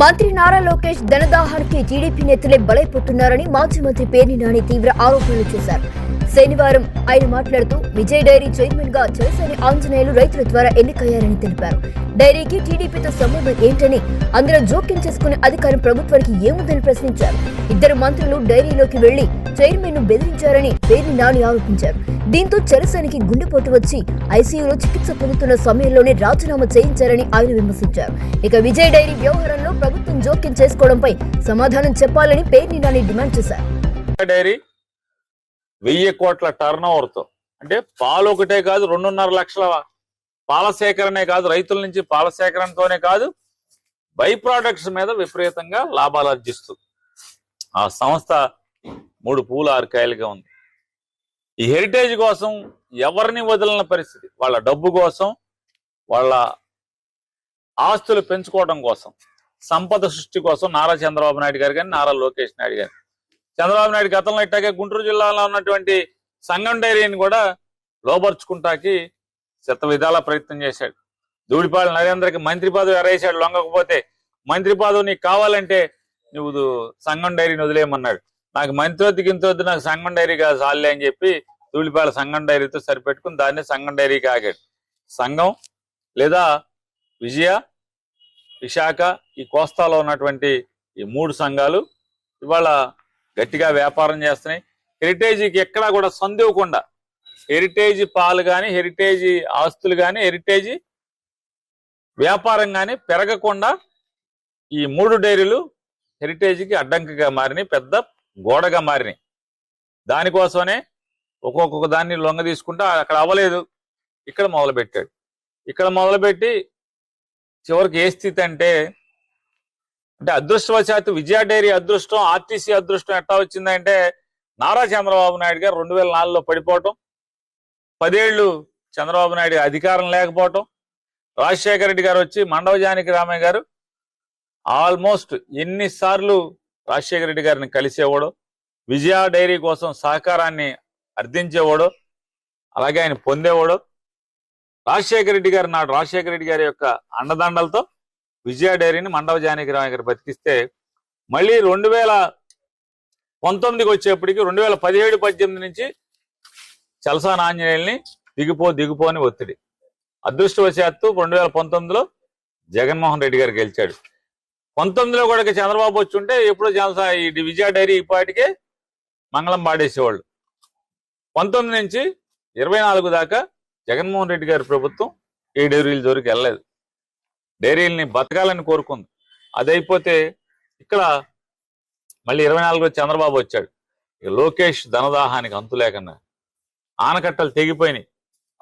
మంత్రి నారా లోకేష్ ధనదాహానికి టీడీపీ నేతలే బలైపోతున్నారని మాజీ మంత్రి పేర్ని నాని తీవ్ర ఆరోపణలు చేశారు. శనివారం ఆయన మాట్లాడుతూ విజయ్ డైరీ చైర్మన్ గా చలసాని ఆంజనేయులు రైతుల ద్వారా ఎన్నికయ్యారని తెలిపారు. డైరీకి టీడీపీతో సంబంధం ఏంటని, అందులో జోక్యం చేసుకునే అధికారం ప్రభుత్వానికి ఏముందని ప్రశ్నించారు. ఇద్దరు మంత్రులు డైరీలోకి వెళ్లి చైర్మన్ ను బెదిరించారని పేర్ని నాని ఆరోపించారు. దీంతో చలసానికి గుండెపోటు వచ్చి ఐసీయూలో చికిత్స పొందుతున్న సమయంలోనే రాజీనామా చేయించారని ఆయన విమర్శించారు. ఇక విజయ్ డైరీ వ్యవహారంలో ప్రభుత్వం జోక్యం చేసుకోవడంపై సమాధానం చెప్పాలని పేర్ని నాని డిమాండ్ చేశారు. 1000 కోట్ల టర్న్ ఓవర్తో, అంటే పాలు ఒకటే కాదు, 2.5 లక్షల పాల సేకరణే కాదు, రైతుల నుంచి పాల సేకరణతోనే కాదు, బై ప్రోడక్ట్స్ మీద విపరీతంగా లాభాలు ఆర్జిస్తుంది. ఆ సంస్థ 3 పూల 6 కాయలుగా ఉంది. ఈ హెరిటేజ్ కోసం ఎవరిని వదలన పరిస్థితి. వాళ్ళ డబ్బు కోసం, వాళ్ళ ఆస్తులు పెంచుకోవడం కోసం, సంపద సృష్టి కోసం నారా చంద్రబాబు నాయుడు గారు కానీ, నారా లోకేష్ నాయుడు గారు. చంద్రబాబు నాయుడు గతంలో ఇట్టాగే గుంటూరు జిల్లాలో ఉన్నటువంటి సంగం డైరీని కూడా లోపరుచుకుంటాకి శత విధాల ప్రయత్నం చేశాడు. దూడిపాళ నరేంద్రకి మంత్రి పదవి ఎరేసాడు. లొంగకపోతే మంత్రి పదవి నీకు కావాలంటే నువ్వు సంగం డైరీని వదిలేయమన్నాడు. నాకు మంత్రి వద్దు గింతొద్దు, నాకు సంగం డైరీ కాదు చాలే అని చెప్పి దూడిపాళ సంగం డైరీతో సరిపెట్టుకుని దాన్ని సంగం డైరీకి ఆగాడు. సంఘం లేదా విజయ, విశాఖ, ఈ కోస్తాలో ఉన్నటువంటి ఈ 3 సంఘాలు ఇవాళ గట్టిగా వ్యాపారం చేస్తున్నాయి. హెరిటేజీకి ఎక్కడా కూడా సందేవకుండా, హెరిటేజ్ పాలు కానీ, హెరిటేజ్ ఆస్తులు కానీ, హెరిటేజ్ వ్యాపారం కానీ పెరగకుండా ఈ 3 డైరీలు హెరిటేజ్కి అడ్డంకిగా మారినాయి, పెద్ద గోడగా మారినాయి. దానికోసమనే ఒక్కొక్క దాన్ని లొంగ తీసుకుంటా అక్కడ అవ్వలేదు, ఇక్కడ మొదలుపెట్టాడు. ఇక్కడ మొదలుపెట్టి చివరికి ఏ స్థితి అంటే అదృష్టవశాత్తు విజయ డైరీ అదృష్టం, ఆర్టీసీ అదృష్టం ఎట్లా వచ్చిందంటే నారా చంద్రబాబు నాయుడు గారు 2004లో పడిపోవటం, 10 ఏళ్ళు చంద్రబాబు నాయుడు అధికారం లేకపోవటం, రాజశేఖర రెడ్డి గారు వచ్చి మండవజానికి రామయ్య గారు ఆల్మోస్ట్ ఎన్నిసార్లు రాజశేఖర రెడ్డి గారిని కలిసేవాడు, విజయ డైరీ కోసం సహకారాన్ని అర్థించేవాడు, అలాగే ఆయన పొందేవాడు. రాజశేఖర రెడ్డి గారు నాడు రాజశేఖర రెడ్డి గారి యొక్క అండదండలతో విజయ డైరీని మండవజానికి రామయ్య గారు బతికిస్తే, మళ్ళీ 2019కి వచ్చేప్పటికి 2017-18 నుంచి చలసాని ఆంజనేయుల్ని దిగిపో అని ఒత్తిడి. అదృష్టవశాత్తు 2019లో జగన్మోహన్ రెడ్డి గారు గెలిచాడు. 19లో కూడా చంద్రబాబు వచ్చి ఉంటే ఎప్పుడో ఈ విజయ డైరీ ఇప్పటికే మంగళం పాడేసేవాళ్ళు. 19 నుంచి 24 దాకా జగన్మోహన్ రెడ్డి గారి ప్రభుత్వం ఈ డైరీల జోలికి వెళ్ళలేదు. డైరీల్ని బతకాలని కోరుకుంది. అదైపోతే ఇక్కడ మళ్ళీ 24లో చంద్రబాబు వచ్చాడు. లోకేష్ ధనదాహానికి అంతు లేకుండా ఆనకట్టలు తెగిపోయినాయి.